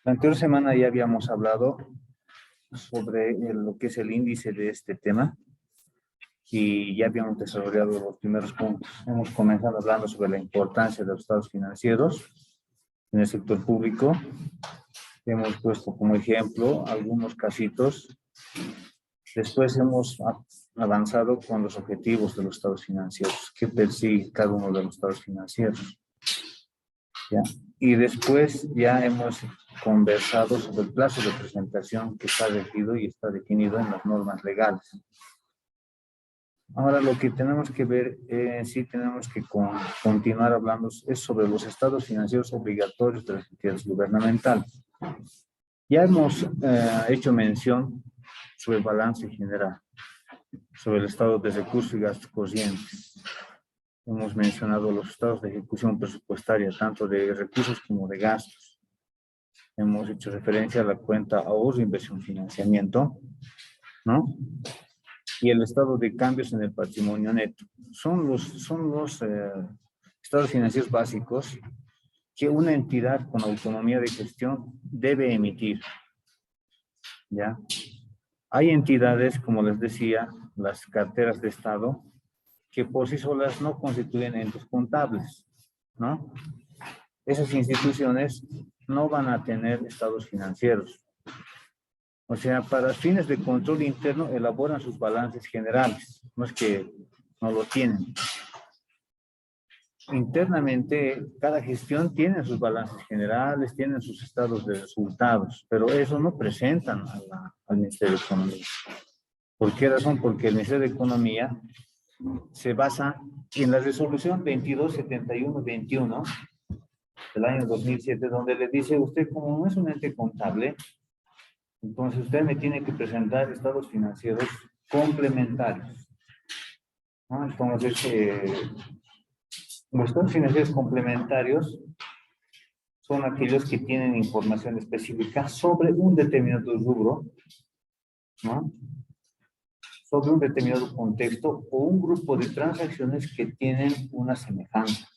La anterior semana ya habíamos hablado sobre lo que es el índice de este tema y ya habíamos desarrollado los primeros puntos. Hemos comenzado hablando sobre la importancia de los estados financieros en el sector público. Hemos puesto como ejemplo algunos casitos. Después hemos avanzado con los objetivos de los estados financieros, que persigue cada uno de los estados financieros. ¿Ya? Y después ya hemos conversado sobre el plazo de presentación que está regido y está definido en las normas legales. Ahora lo que tenemos que ver, sí tenemos que continuar hablando, es sobre los estados financieros obligatorios de las entidades gubernamentales. Ya hemos hecho mención sobre el balance general, sobre el estado de recursos y gastos corrientes. Hemos mencionado los estados de ejecución presupuestaria, tanto de recursos como de gastos. Hemos hecho referencia a la cuenta ahorro, inversión, financiamiento, ¿no? Y el estado de cambios en el patrimonio neto. Son los estados financieros básicos que una entidad con autonomía de gestión debe emitir, ¿ya? Hay entidades, como les decía, las carteras de estado, que por sí solas no constituyen entes contables, ¿no? Esas instituciones no van a tener estados financieros. O sea, para fines de control interno elaboran sus balances generales, no es que no lo tienen. Internamente, cada gestión tiene sus balances generales, tienen sus estados de resultados, pero eso no presentan al Ministerio de Economía. ¿Por qué razón? Porque el Ministerio de Economía se basa en la resolución 2271-21 del año 2007, donde le dice, usted como no es un ente contable, entonces usted me tiene que presentar estados financieros complementarios, ¿no? Entonces, los estados financieros complementarios son aquellos que tienen información específica sobre un determinado rubro, ¿no? Sobre un determinado contexto o un grupo de transacciones que tienen una semejanza.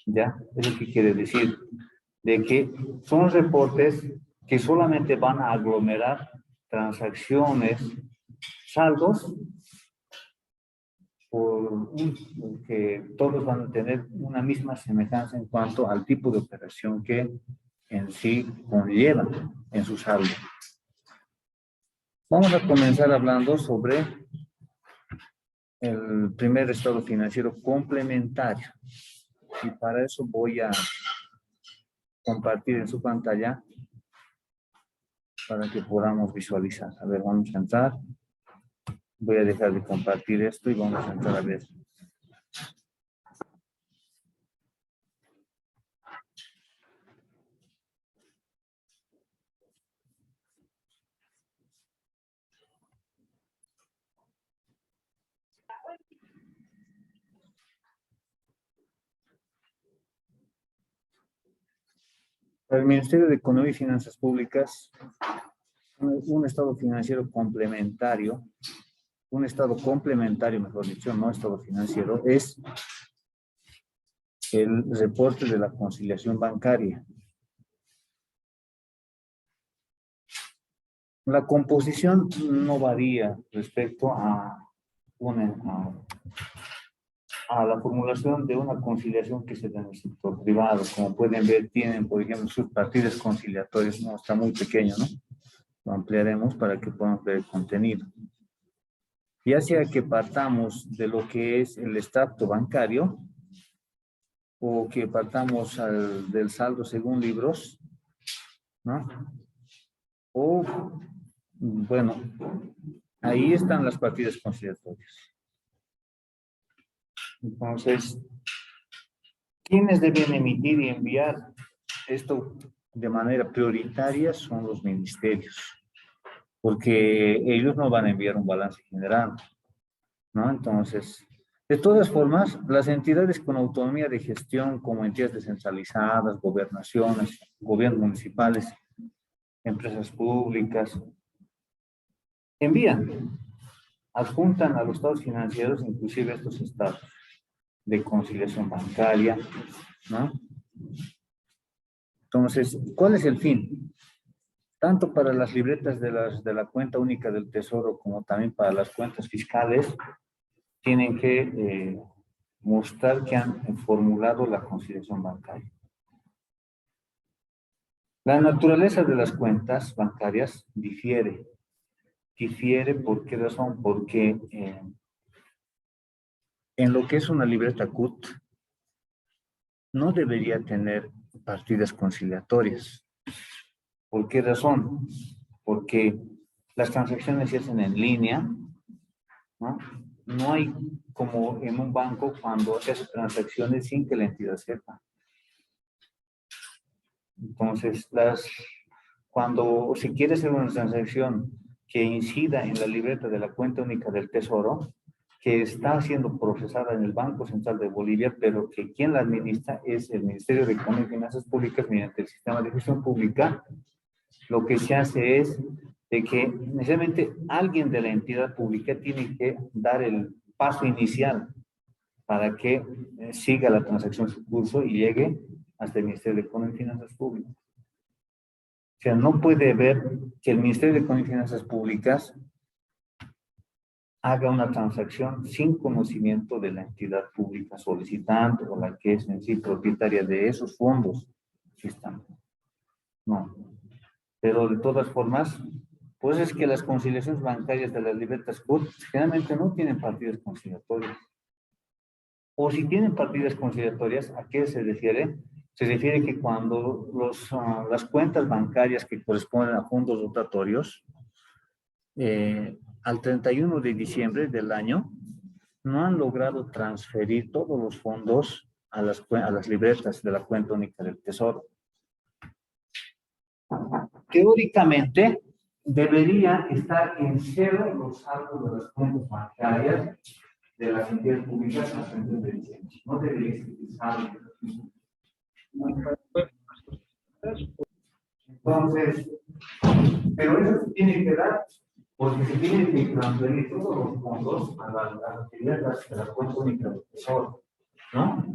¿Ya? ¿Eso qué quiere decir? De que son reportes que solamente van a aglomerar transacciones, saldos, que todos van a tener una misma semejanza en cuanto al tipo de operación que en sí conllevan en su saldo. Vamos a comenzar hablando sobre el primer estado financiero complementario. Y para eso voy a compartir en su pantalla para que podamos visualizar. A ver, vamos a entrar. Voy a dejar de compartir esto y vamos a entrar a ver. Para el Ministerio de Economía y Finanzas Públicas, un estado financiero complementario, un estado complementario, mejor dicho, no estado financiero, es el reporte de la conciliación bancaria. La composición no varía respecto a la formulación de una conciliación que se da en el sector privado. Como pueden ver, tienen, por ejemplo, sus partidas conciliatorias, no está muy pequeño, ¿no? Lo ampliaremos para que puedan ver el contenido. Ya sea que partamos de lo que es el extracto bancario o que partamos del saldo según libros, ¿no? O, bueno, ahí están las partidas conciliatorias. Entonces, ¿quiénes deben emitir y enviar esto de manera prioritaria? Son los ministerios, porque ellos no van a enviar un balance general, ¿no? Entonces, de todas formas, las entidades con autonomía de gestión, como entidades descentralizadas, gobernaciones, gobiernos municipales, empresas públicas, envían, adjuntan a los estados financieros, inclusive estos estados de conciliación bancaria, ¿no? Entonces, ¿cuál es el fin? Tanto para las libretas de la cuenta única del Tesoro como también para las cuentas fiscales, tienen que mostrar que han formulado la conciliación bancaria. La naturaleza de las cuentas bancarias difiere. Difiere, ¿por qué razón? Porque en lo que es una libreta CUT, no debería tener partidas conciliatorias. ¿Por qué razón? Porque las transacciones se hacen en línea, ¿no? No hay como en un banco cuando se hacen transacciones sin que la entidad sepa. Entonces, cuando se quiere hacer una transacción que incida en la libreta de la cuenta única del Tesoro, que está siendo procesada en el Banco Central de Bolivia, pero que quien la administra es el Ministerio de Economía y Finanzas Públicas mediante el sistema de gestión pública, lo que se hace es de que necesariamente alguien de la entidad pública tiene que dar el paso inicial para que siga la transacción su curso y llegue hasta el Ministerio de Economía y Finanzas Públicas. O sea, no puede haber que el Ministerio de Economía y Finanzas Públicas haga una transacción sin conocimiento de la entidad pública solicitante o la que es en sí propietaria de esos fondos que están. No. Pero de todas formas, pues es que las conciliaciones bancarias de las libretas CUT generalmente no tienen partidas conciliatorias. O si tienen partidas conciliatorias, ¿a qué se refiere? Se refiere que cuando las cuentas bancarias que corresponden a fondos rotatorios, al 31 de diciembre del año, no han logrado transferir todos los fondos a las libretas de la cuenta única del Tesoro. Teóricamente, debería estar en cero los saldos de las cuentas bancarias de las entidades públicas hasta el 31 de diciembre. No debería existir saldo. Entonces, pero eso se tiene que dar porque se tienen que transferir todos los fondos a las actividades de la cuenta única del Tesoro, ¿no?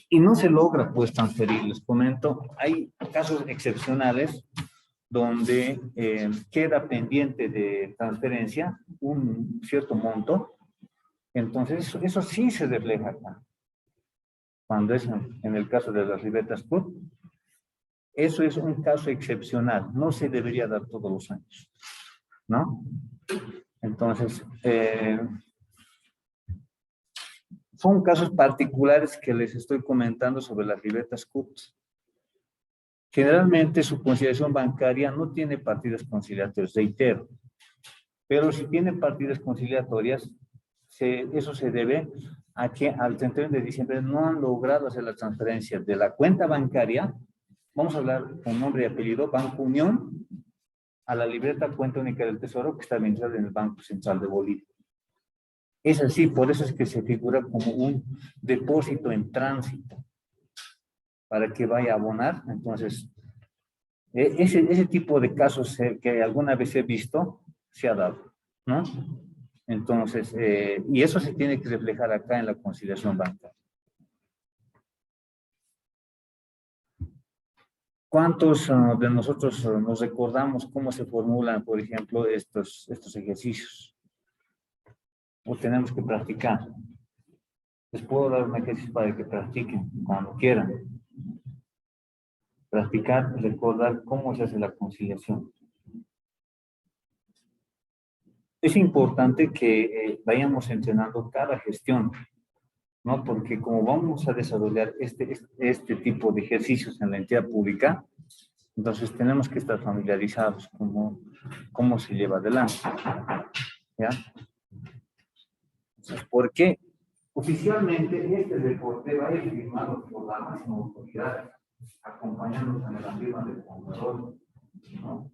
Y no se logra, pues, transferir. Les comento, hay casos excepcionales donde queda pendiente de transferencia un cierto monto. Entonces, eso sí se refleja acá. Cuando es en el caso de las libretas CUT, eso es un caso excepcional. No se debería dar todos los años, ¿no? Entonces, son casos particulares que les estoy comentando sobre las libretas CUT. Generalmente su conciliación bancaria no tiene partidas conciliatorias, reitero, pero si tiene partidas conciliatorias, eso se debe a que al 31 de diciembre no han logrado hacer la transferencia de la cuenta bancaria, vamos a hablar con nombre y apellido, Banco Unión, a la libreta cuenta única del Tesoro que está administrada en el Banco Central de Bolivia. Es así, por eso es que se figura como un depósito en tránsito para que vaya a abonar. Entonces, ese tipo de casos que alguna vez he visto, se ha dado, ¿no? Entonces, y eso se tiene que reflejar acá en la conciliación bancaria. ¿Cuántos de nosotros nos recordamos cómo se formulan, por ejemplo, estos ejercicios? O tenemos que practicar. Les puedo dar un ejercicio para que practiquen cuando quieran. Practicar, recordar cómo se hace la conciliación. Es importante que vayamos entrenando cada gestión, ¿no? Porque como vamos a desarrollar este tipo de ejercicios en la entidad pública, entonces tenemos que estar familiarizados con cómo se lleva adelante, ¿ya? Entonces, ¿por qué? Oficialmente este reporte va a ir firmado por la máxima autoridad, acompañándonos en la firma del contador, ¿no?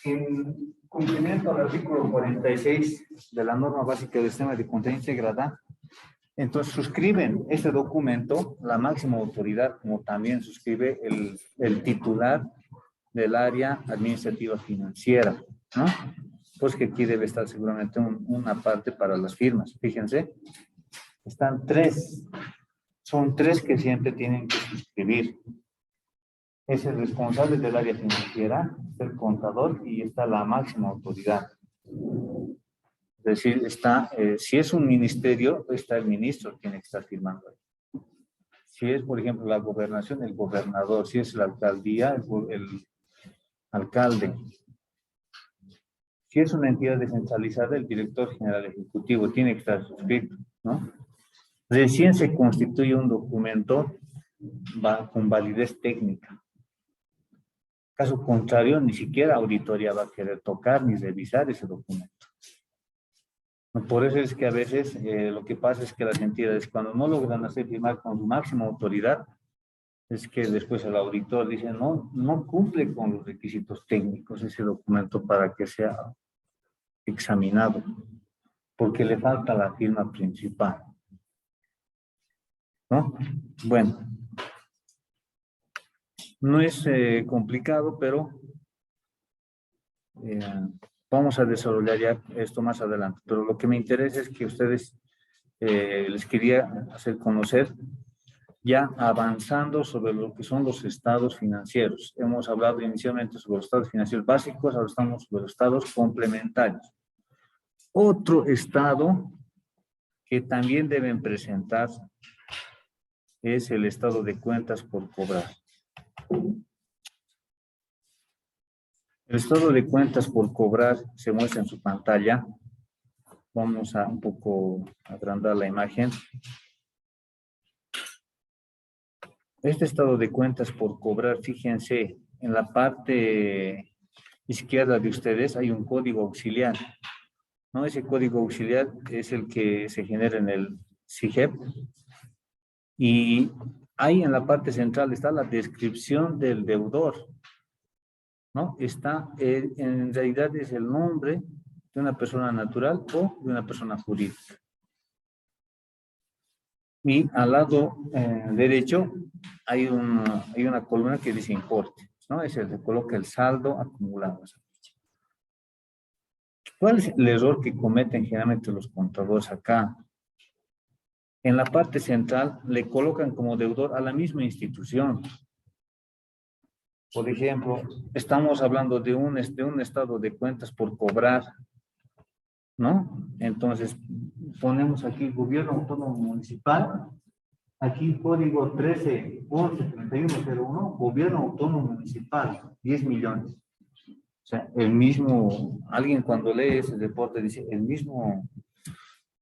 En cumplimiento al artículo 46 de la norma básica del sistema de contabilidad integrada, entonces suscriben este documento la máxima autoridad, como también suscribe el titular del área administrativa financiera, ¿no? Pues que aquí debe estar seguramente una parte para las firmas. Fíjense, están tres. Son tres que siempre tienen que suscribir. Es el responsable del área financiera, el contador y está la máxima autoridad. Es decir, está, si es un ministerio, está el ministro, tiene que estar firmando ahí. Si es, por ejemplo, la gobernación, el gobernador. Si es la alcaldía, el alcalde. Si es una entidad descentralizada, el director general ejecutivo tiene que estar suscrito, ¿no? Recién se constituye un documento con validez técnica. Caso contrario, ni siquiera auditoría va a querer tocar ni revisar ese documento. Por eso es que a veces lo que pasa es que las entidades, cuando no logran hacer firmar con su máxima autoridad, es que después el auditor dice, no cumple con los requisitos técnicos ese documento para que sea examinado, porque le falta la firma principal, ¿no? Bueno, no es complicado, pero vamos a desarrollar ya esto más adelante. Pero lo que me interesa es que ustedes les quería hacer conocer ya avanzando sobre lo que son los estados financieros. Hemos hablado inicialmente sobre los estados financieros básicos, ahora estamos sobre los estados complementarios. Otro estado que también deben presentar es el estado de cuentas por cobrar. El estado de cuentas por cobrar se muestra en su pantalla. Vamos a un poco agrandar la imagen. Este estado de cuentas por cobrar, fíjense, en la parte izquierda de ustedes hay un código auxiliar, ¿no? Ese código auxiliar es el que se genera en el SIGEP. Y ahí en la parte central está la descripción del deudor, ¿no? Está, en realidad es el nombre de una persona natural o de una persona jurídica. Y al lado derecho hay una columna que dice importe, ¿no? Es el que coloca el saldo acumulado. ¿Cuál es el error que cometen generalmente los contadores acá? En la parte central le colocan como deudor a la misma institución. Por ejemplo, estamos hablando de un estado de cuentas por cobrar, ¿no? Entonces, ponemos aquí Gobierno Autónomo Municipal, aquí código 1311-3101, Gobierno Autónomo Municipal, 10 millones. O sea, el mismo, alguien cuando lee ese reporte dice, el mismo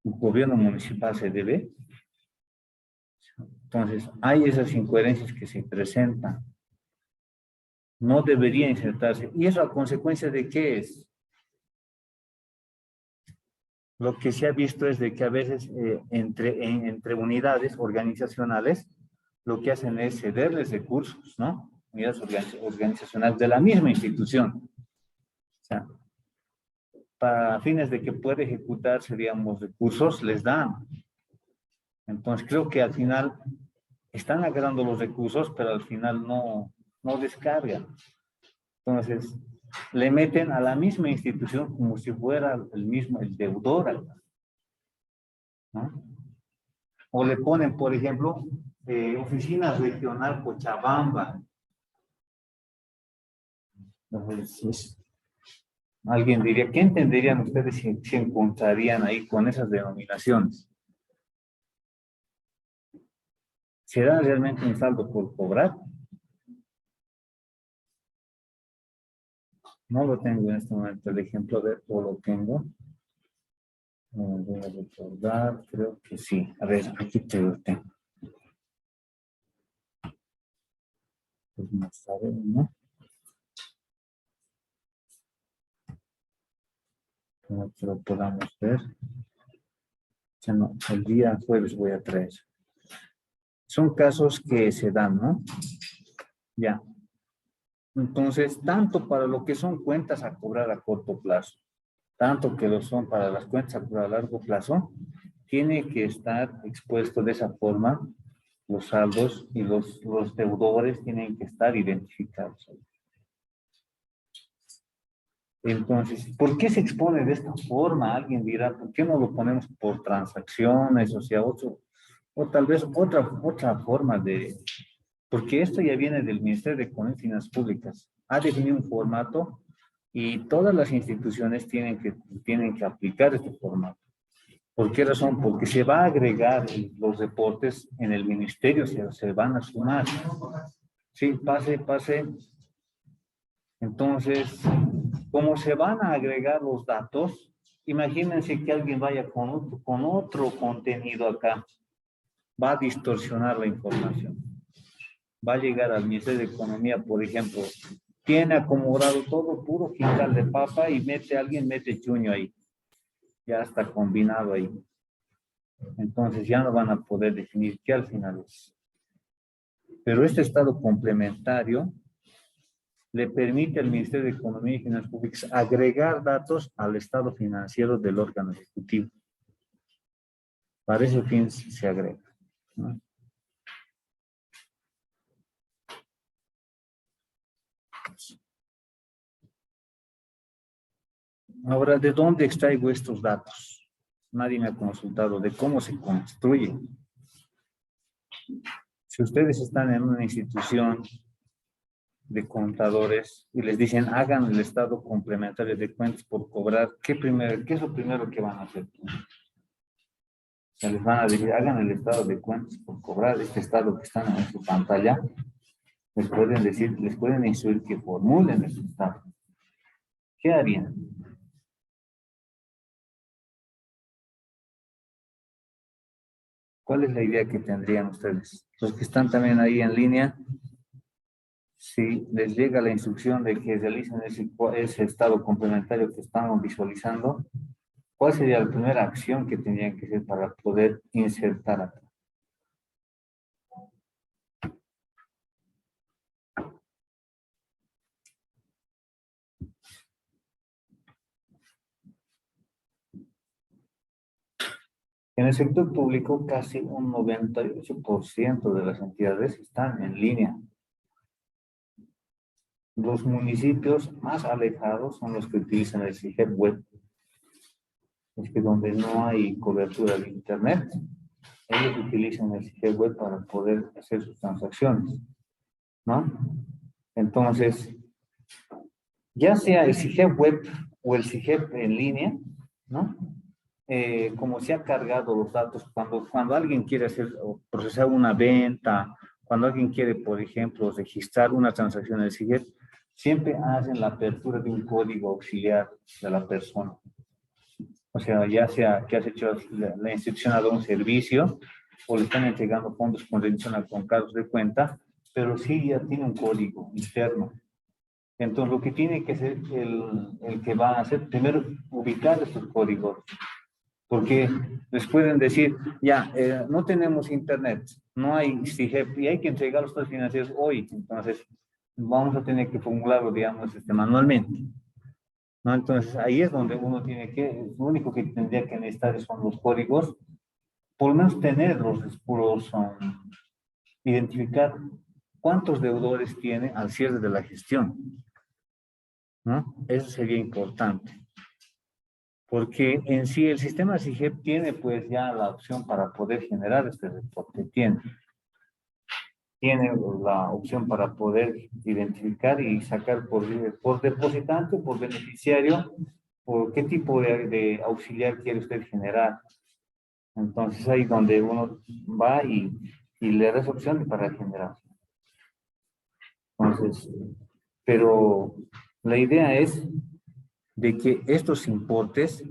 gobierno municipal se debe. Entonces, hay esas incoherencias que se presentan. No debería insertarse. ¿Y eso a consecuencia de qué es? Lo que se ha visto es de que a veces entre unidades organizacionales lo que hacen es cederles recursos, ¿no? Unidades organizacionales de la misma institución. O sea, para fines de que pueda ejecutarse, digamos, recursos, les dan. Entonces, creo que al final están agarrando los recursos, pero al final no descargan. Entonces, le meten a la misma institución como si fuera el deudor, ¿no? O le ponen, por ejemplo, oficina regional Cochabamba. Entonces, alguien diría, ¿qué entenderían ustedes si se encontrarían ahí con esas denominaciones? ¿Será realmente un saldo por cobrar? No lo tengo en este momento el ejemplo de, o lo tengo. Voy a recordar, creo que sí. A ver, aquí te lo tengo. Pues no sabe, ¿no? No que lo podamos ver. Ya no, el día jueves voy a traer. Son casos que se dan, ¿no? Ya. Entonces, tanto para lo que son cuentas a cobrar a corto plazo, tanto que lo son para las cuentas a cobrar a largo plazo, tiene que estar expuesto de esa forma los saldos y los deudores tienen que estar identificados. Entonces, ¿por qué se expone de esta forma? Alguien dirá, ¿por qué no lo ponemos por transacciones? O sea, o tal vez otra forma de, porque esto ya viene del Ministerio de Economía y Finanzas Públicas. Ha definido un formato y todas las instituciones tienen que aplicar este formato. ¿Por qué razón? Porque se va a agregar los reportes en el ministerio, se van a sumar. Sí, pase. Entonces, como se van a agregar los datos, imagínense que alguien vaya con otro contenido acá, va a distorsionar la información. Va a llegar al Ministerio de Economía, por ejemplo, tiene acomodado todo puro quintal de papa y alguien mete chuño ahí. Ya está combinado ahí. Entonces ya no van a poder definir qué al final es. Pero este estado complementario le permite al Ministerio de Economía y Finanzas Públicas agregar datos al estado financiero del órgano ejecutivo. Para ese fin se agrega, ¿no? Ahora, ¿de dónde extraigo estos datos? Nadie me ha consultado de cómo se construye. Si ustedes están en una institución de contadores y les dicen hagan el estado complementario de cuentas por cobrar, ¿qué es lo primero que van a hacer? Se les van a decir hagan el estado de cuentas por cobrar, este estado que están en su pantalla, les pueden decir, les pueden instruir que formulen ese estado. ¿Qué harían? ¿Cuál es la idea que tendrían ustedes? Los que están también ahí en línea, si les llega la instrucción de que realicen ese estado complementario que estamos visualizando, ¿cuál sería la primera acción que tendrían que hacer para poder insertar acá? En el sector público, casi un 98% de las entidades están en línea. Los municipios más alejados son los que utilizan el SIGEP web. Es que donde no hay cobertura de internet, ellos utilizan el SIGEP web para poder hacer sus transacciones, ¿no? Entonces, ya sea el SIGEP web o el SIGEP en línea, ¿no? Como se ha cargado los datos, cuando alguien quiere hacer o procesar una venta, cuando alguien quiere, por ejemplo, registrar una transacción en el SIGEP, siempre hacen la apertura de un código auxiliar de la persona. O sea, ya sea que has hecho la institución ha dado un servicio o le están entregando fondos con rendición con cargos de cuenta, pero sí ya tiene un código interno. Entonces, lo que tiene que hacer el que va a hacer, primero, ubicar estos códigos, porque les pueden decir, ya, no tenemos internet, no hay SIGEP, y hay que entregar los estados financieros hoy, entonces vamos a tener que formularlo, digamos, manualmente, ¿no? Entonces, ahí es donde uno tiene que, lo único que tendría que necesitar son los códigos, por lo menos tenerlos, identificar cuántos deudores tiene al cierre de la gestión, ¿no? Eso sería importante. Porque en sí el sistema SIGEP tiene pues ya la opción para poder generar este reporte. Tiene la opción para poder identificar y sacar por depositante, por beneficiario, por qué tipo de auxiliar quiere usted generar. Entonces ahí donde uno va y le da esa opción para generar. Entonces, pero la idea es de que estos importes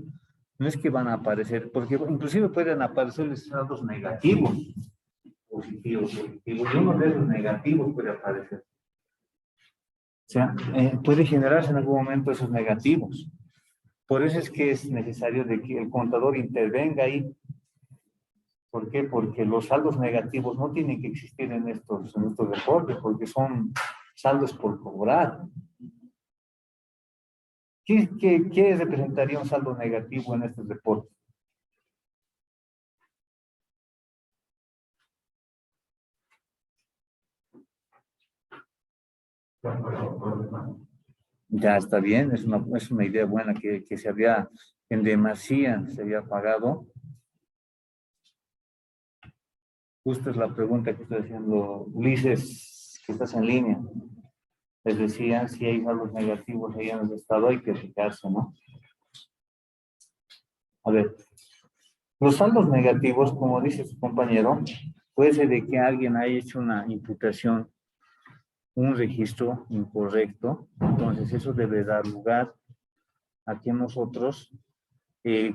no es que van a aparecer, porque inclusive pueden aparecer saldos negativos, positivos, y uno de esos negativos puede aparecer. O sea, puede generarse en algún momento esos negativos. Por eso es que es necesario de que el contador intervenga ahí. ¿Por qué? Porque los saldos negativos no tienen que existir en estos reportes, porque son saldos por cobrar. ¿Qué representaría un saldo negativo en este reporte? Ya está bien, es una idea buena que se había, en demasía se había pagado. Justo es la pregunta que estoy haciendo, Ulises, que estás en línea. Les decía, si hay saldos negativos ahí en el estado, hay que fijarse, ¿no? A ver, los saldos negativos, como dice su compañero, puede ser de que alguien haya hecho una imputación, un registro incorrecto, entonces eso debe dar lugar a que nosotros,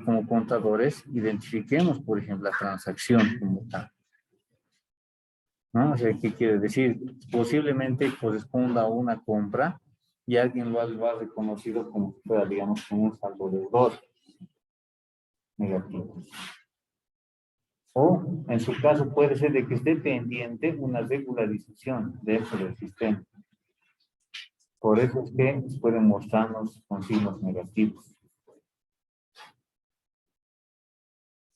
como contadores, identifiquemos, por ejemplo, la transacción como tal, ¿no? O sea, ¿qué quiere decir? Posiblemente corresponda a una compra y alguien lo ha reconocido como si fuera, digamos, como un saldo deudor negativo. O, en su caso, puede ser de que esté pendiente una regularización dentro del sistema. Por eso es que pueden mostrarnos con signos negativos.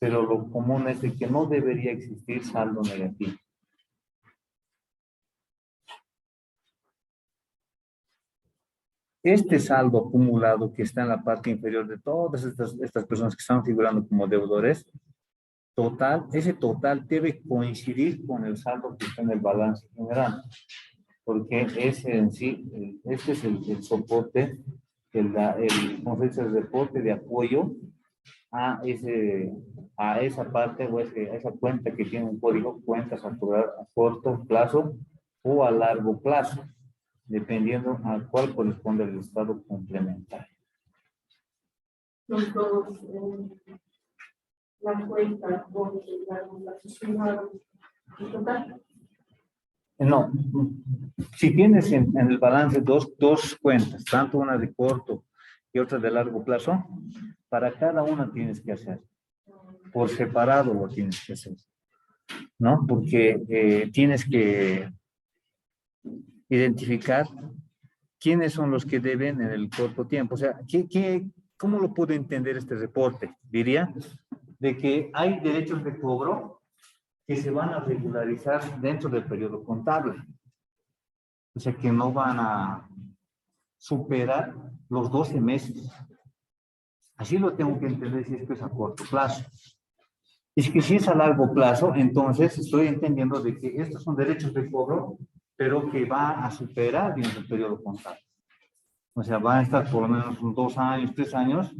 Pero lo común es de que no debería existir saldo negativo. Este saldo acumulado que está en la parte inferior de todas estas personas que están figurando como deudores, ese total debe coincidir con el saldo que está en el balance general, porque ese en sí, este es el soporte, ¿cómo se dice? El reporte de apoyo a esa parte o a esa cuenta que tiene un código, cuentas a cobrar a corto plazo o a largo plazo, dependiendo a cuál corresponde el estado complementario. Los dos, la cuenta o la sociedad, no, si tienes en el balance dos cuentas, tanto una de corto y otra de largo plazo, para cada una tienes que hacer. Por separado lo tienes que hacer, ¿no? Porque tienes que identificar quiénes son los que deben en el corto tiempo. O sea, ¿cómo lo puedo entender este reporte? Diría de que hay derechos de cobro que se van a regularizar dentro del periodo contable. O sea, que no van a superar los 12 meses. Así lo tengo que entender si es que es a corto plazo. Es que si es a largo plazo, entonces estoy entendiendo de que estos son derechos de cobro, pero que va a superar en el periodo contable. O sea, van a estar por lo menos 2 años, 3 años,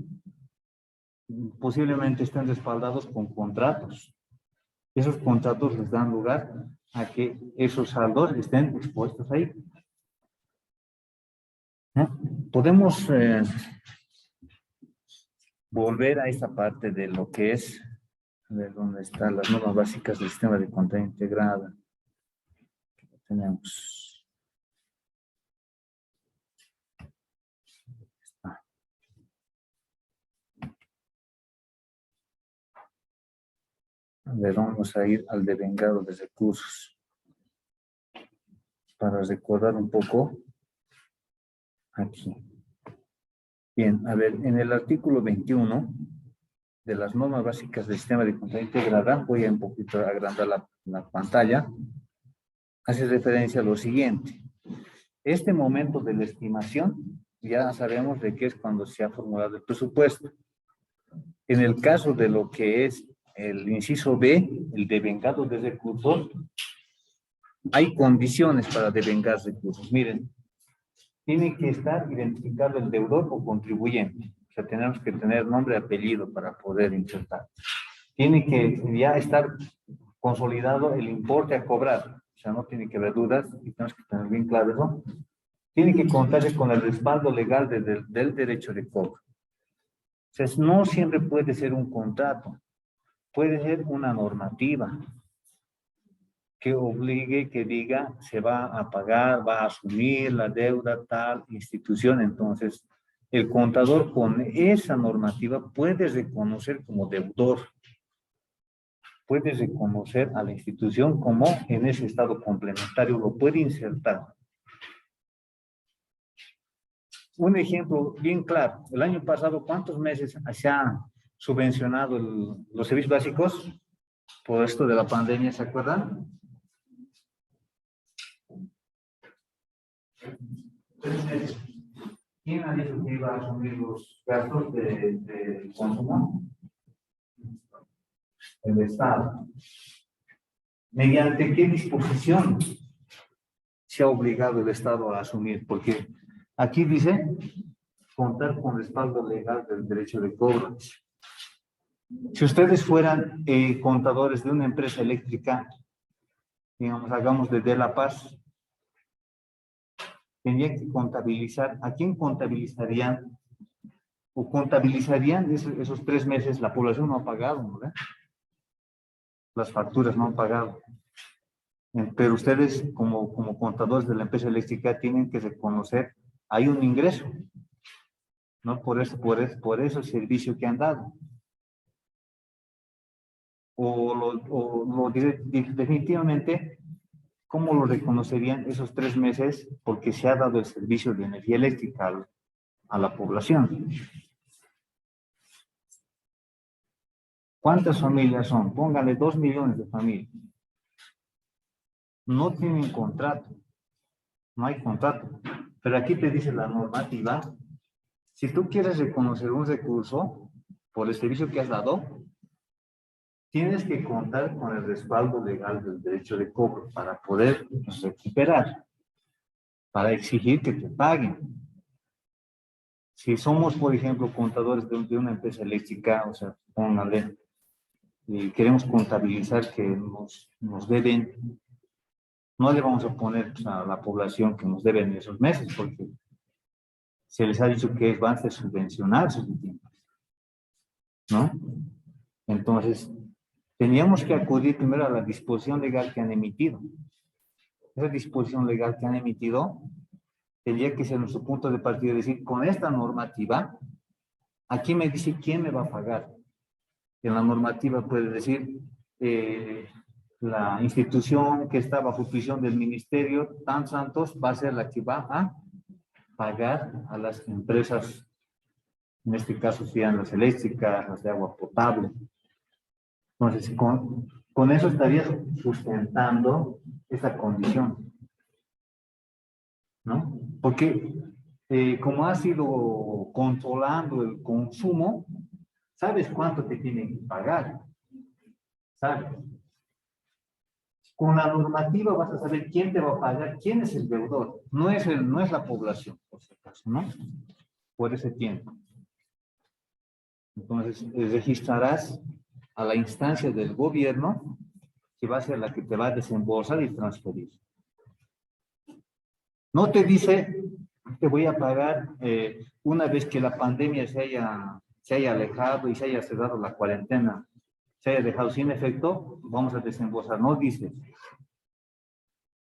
posiblemente estén respaldados con contratos. Esos contratos les dan lugar a que esos saldos estén expuestos ahí. ¿No? Podemos volver a esta parte de lo que es, de donde están las normas básicas del sistema de contabilidad integrada. Tenemos. A ver, vamos a ir al devengado de recursos para recordar un poco aquí. Bien, a ver, en el artículo 21 de las normas básicas del sistema de contabilidad integrada, voy a un poquito agrandar la pantalla, hace referencia a lo siguiente. Este momento de la estimación, ya sabemos de qué es cuando se ha formulado el presupuesto. En el caso de lo que es el inciso B, el devengado de recursos, hay condiciones para devengar recursos. Miren, tiene que estar identificado el deudor o contribuyente. O sea, tenemos que tener nombre y apellido para poder insertar. Tiene que ya estar consolidado el importe a cobrar. O sea, no tiene que haber dudas y tenemos que tener bien claro eso. Tiene que contarse con el respaldo legal del derecho de cobro. O sea, no siempre puede ser un contrato. Puede ser una normativa que obligue, que diga, se va a pagar, va a asumir la deuda tal institución. Entonces, el contador con esa normativa puede reconocer como deudor, puede reconocer a la institución como en ese estado complementario, lo puede insertar. Un ejemplo bien claro, el año pasado, ¿cuántos meses se han subvencionado los servicios básicos por esto de la pandemia, se acuerdan? 3 meses. ¿Quién ha dicho que iba a asumir los gastos de consumo? El Estado. ¿Mediante qué disposición se ha obligado el Estado a asumir? Porque aquí dice contar con respaldo legal del derecho de cobro. Si ustedes fueran contadores de una empresa eléctrica, digamos, hagamos de La Paz, tendrían que contabilizar. ¿A quién contabilizarían? O contabilizarían esos 3 meses. La población no ha pagado, ¿no? Las facturas no han pagado. Pero ustedes, como contadores de la empresa eléctrica, tienen que reconocer, hay un ingreso, ¿no? Por eso el servicio que han dado. Definitivamente, ¿cómo lo reconocerían esos 3 meses? Porque se ha dado el servicio de energía eléctrica a la población. ¿Cuántas familias son? Póngale 2 millones de familias. No tienen contrato. No hay contrato. Pero aquí te dice la normativa, si tú quieres reconocer un recurso por el servicio que has dado, tienes que contar con el respaldo legal del derecho de cobro para poder recuperar, para exigir que te paguen. Si somos, por ejemplo, contadores de una empresa eléctrica, o sea, póngale, y queremos contabilizar que nos deben, no le vamos a poner a la población que nos deben esos meses, porque se les ha dicho que van a ser subvencionados sus tiempos, ¿no? Entonces, teníamos que acudir primero a la disposición legal que han emitido. Esa disposición legal que han emitido tendría que ser nuestro punto de partida, decir, con esta normativa, aquí me dice quién me va a pagar. En la normativa puede decir, la institución que está bajo prisión del ministerio, tan santos, va a ser la que va a pagar a las empresas, en este caso serían las eléctricas, las de agua potable. Entonces, con eso estarías sustentando esa condición, ¿no? Porque como has ido controlando el consumo, sabes cuánto te tienen que pagar, ¿sabes? Con la normativa vas a saber quién te va a pagar, quién es el deudor. No es la población, por si acaso, ¿no? Por ese tiempo. Entonces, registrarás a la instancia del gobierno que va a ser la que te va a desembolsar y transferir. No te dice, te voy a pagar una vez que la pandemia se haya alejado y se haya cerrado la cuarentena, se haya dejado sin efecto, vamos a desembolsar. No dice.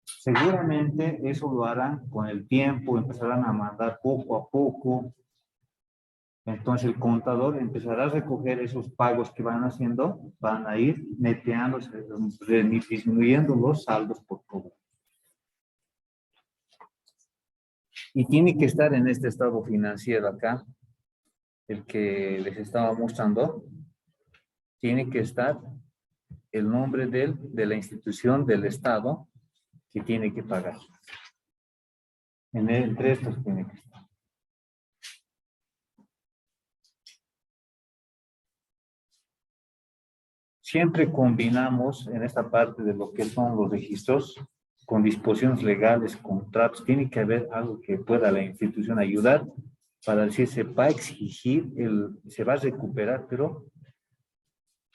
Seguramente eso lo harán con el tiempo, empezarán a mandar poco a poco. Entonces el contador empezará a recoger esos pagos que van haciendo, van a ir neteándose, disminuyendo los saldos por cobro. Y tiene que estar en este estado financiero acá, el que les estaba mostrando, tiene que estar el nombre de la institución del Estado que tiene que pagar. Entre estos tiene que estar. Siempre combinamos en esta parte de lo que son los registros con disposiciones legales, contratos. Tiene que haber algo que pueda la institución ayudar para decir se va a exigir, se va a recuperar, pero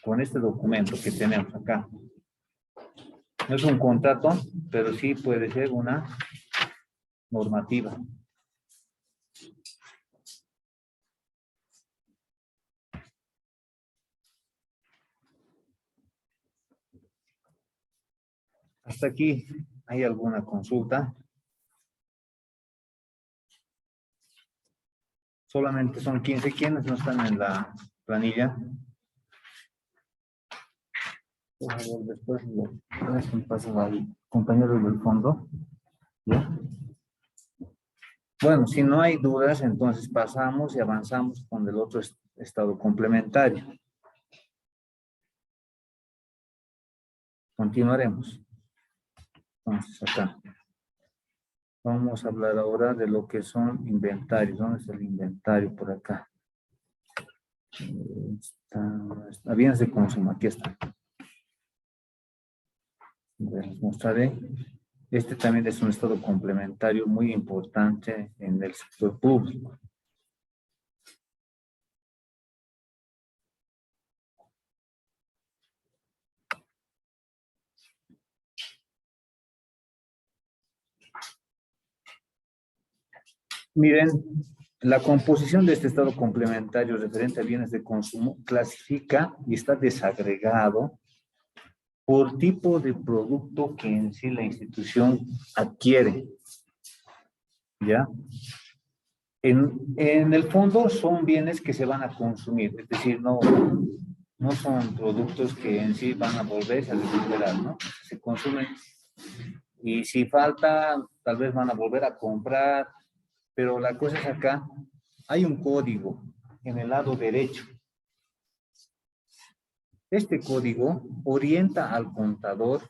con este documento que tenemos acá. No es un contrato, pero sí puede ser una normativa. Hasta aquí, ¿hay alguna consulta? Solamente son 15. ¿Quiénes no están en la planilla? Por favor, después me pasan al compañero del fondo. ¿Ya? Bueno, si no hay dudas, entonces pasamos y avanzamos con el otro estado complementario. Continuaremos. Entonces, acá. Vamos a hablar ahora de lo que son inventarios. ¿Dónde está el inventario? Por acá. Bienes de consumo, aquí está. Les mostraré. Este también es un estado complementario muy importante en el sector público. Miren, la composición de este estado complementario referente a bienes de consumo clasifica y está desagregado por tipo de producto que en sí la institución adquiere. ¿Ya? En el fondo son bienes que se van a consumir, es decir, no son productos que en sí van a volverse a recuperar, ¿no? Se consumen y si falta, tal vez van a volver a comprar, pero la cosa es acá, hay un código en el lado derecho. Este código orienta al contador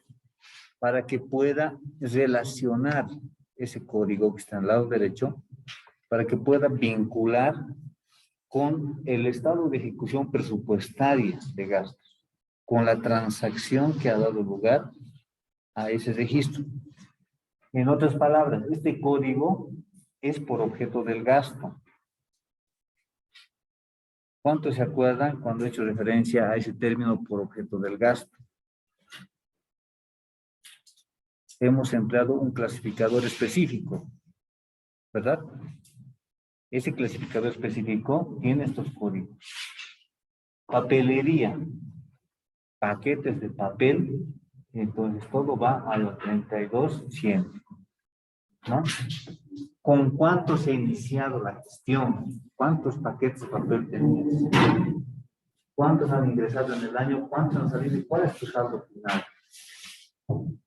para que pueda relacionar ese código que está en el lado derecho, para que pueda vincular con el estado de ejecución presupuestaria de gastos, con la transacción que ha dado lugar a ese registro. En otras palabras, este código es por objeto del gasto. ¿Cuántos se acuerdan cuando he hecho referencia a ese término por objeto del gasto? Hemos empleado un clasificador específico, ¿verdad? Ese clasificador específico tiene estos códigos. Papelería, paquetes de papel, entonces todo va a los 32,100, ¿no? ¿Con cuánto se ha iniciado la gestión? ¿Cuántos paquetes de papel tenías? ¿Cuántos han ingresado en el año? ¿Cuántos han salido? ¿Y cuál es tu saldo final? O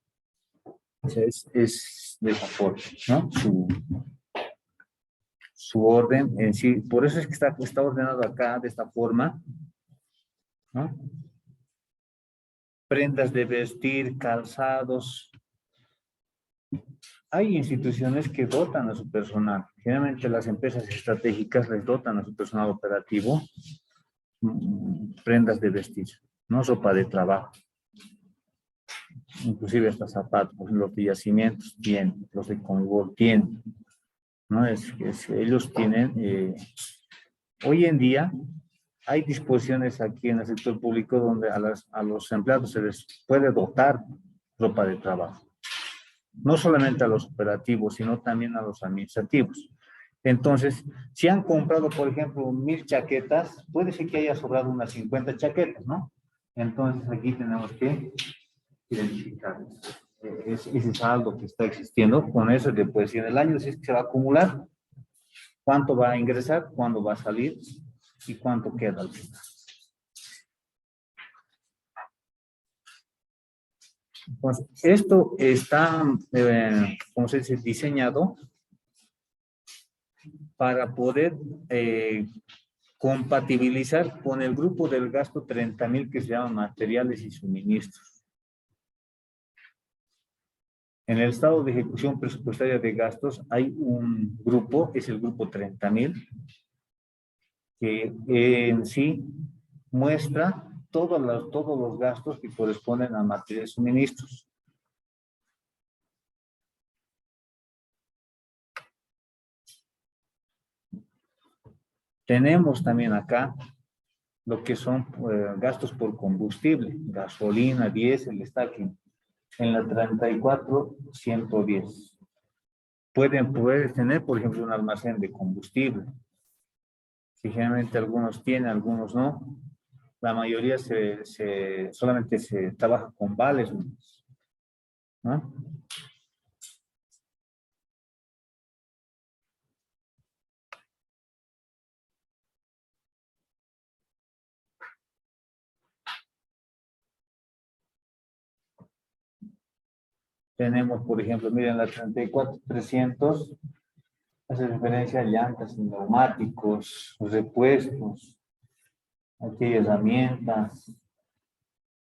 sea, es de esa forma, ¿no? Su orden en sí. Por eso es que está ordenado acá de esta forma, ¿no? Prendas de vestir, calzados. Hay instituciones que dotan a su personal. Generalmente las empresas estratégicas les dotan a su personal operativo prendas de vestir, ¿no? Ropa de trabajo. Inclusive hasta zapatos, los de yacimientos tienen, los de Congo tienen, ¿no? Ellos tienen, hoy en día hay disposiciones aquí en el sector público donde a los empleados se les puede dotar ropa de trabajo. No solamente a los operativos, sino también a los administrativos. Entonces, si han comprado, por ejemplo, 1000 chaquetas, puede ser que haya sobrado unas 50 chaquetas, ¿no? Entonces, aquí tenemos que identificar ese saldo que está existiendo. Con eso, después, si en el año si es que se va a acumular, cuánto va a ingresar, cuándo va a salir y cuánto queda al final. Entonces, esto está, como se dice, diseñado para poder compatibilizar con el grupo del gasto 30,000 que se llama materiales y suministros. En el estado de ejecución presupuestaria de gastos hay un grupo, es el grupo 30,000, que en sí muestra todos los gastos que corresponden a materiales y suministros. Tenemos también acá lo que son gastos por combustible, gasolina, diésel, está aquí, en la 34,110. Puedes tener, por ejemplo, un almacén de combustible. Si generalmente algunos tienen, algunos no. La mayoría solamente se trabaja con vales, ¿no? Tenemos, por ejemplo, miren, la 34,300 hace referencia a llantas, neumáticos, repuestos, aquí herramientas.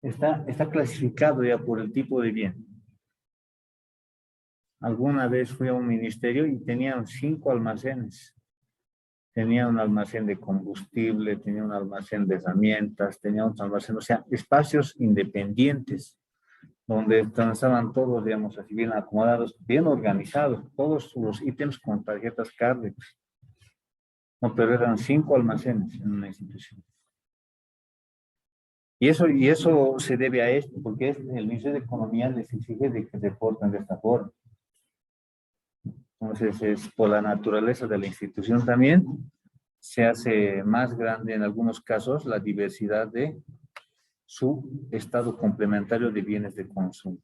Está clasificado ya por el tipo de bien. Alguna vez fui a un ministerio y tenían 5 almacenes. Tenía un almacén de combustible, tenía un almacén de herramientas, tenía otro almacén, o sea, espacios independientes, donde estaban todos, digamos, así bien acomodados, bien organizados, todos los ítems con tarjetas Cardex. No, pero eran 5 almacenes en una institución. Y eso se debe a esto, porque el Ministerio de Economía les exige de que reporten de esta forma. Entonces, es por la naturaleza de la institución también, se hace más grande en algunos casos la diversidad de su estado complementario de bienes de consumo.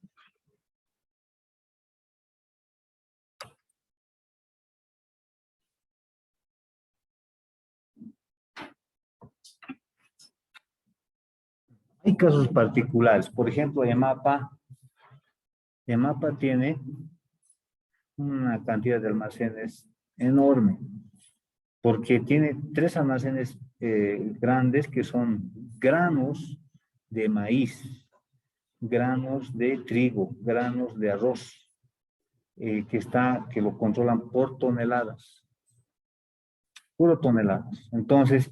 Hay casos particulares, por ejemplo, EMAPA tiene una cantidad de almacenes enorme, porque tiene 3 almacenes grandes que son granos de maíz, granos de trigo, granos de arroz, que lo controlan por toneladas, puro toneladas. Entonces,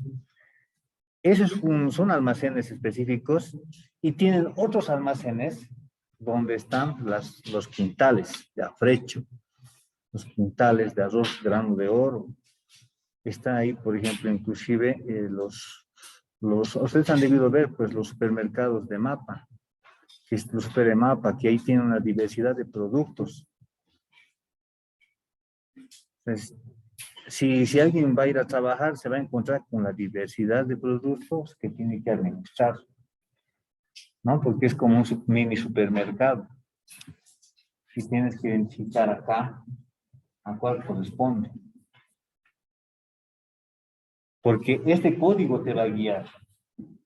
esos son almacenes específicos y tienen otros almacenes donde están los quintales de afrecho, los quintales de arroz, grano de oro. Está ahí, por ejemplo, inclusive ustedes han debido ver, pues, los supermercados de Mapa, que es los super de Mapa, que ahí tienen una diversidad de productos. Entonces, si alguien va a ir a trabajar, se va a encontrar con la diversidad de productos que tiene que administrar, ¿no? Porque es como un mini supermercado. Y tienes que identificar acá a cuál corresponde. Porque este código te va a guiar.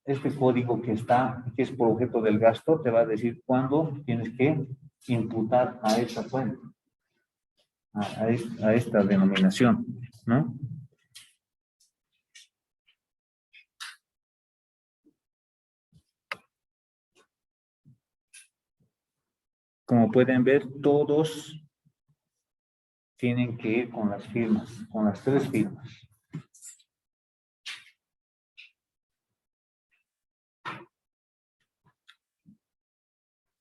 Este código que es por objeto del gasto, te va a decir cuándo tienes que imputar a esta fuente, a esta denominación, ¿no? Como pueden ver, todos tienen que ir con las firmas, con las 3 firmas.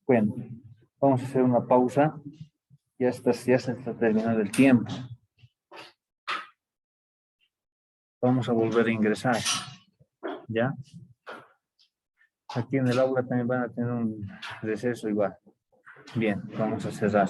Bueno, vamos a hacer una pausa. Ya se está terminando el tiempo. Vamos a volver a ingresar. ¿Ya? Aquí en el aula también van a tener un receso igual. Bien, vamos a cerrar.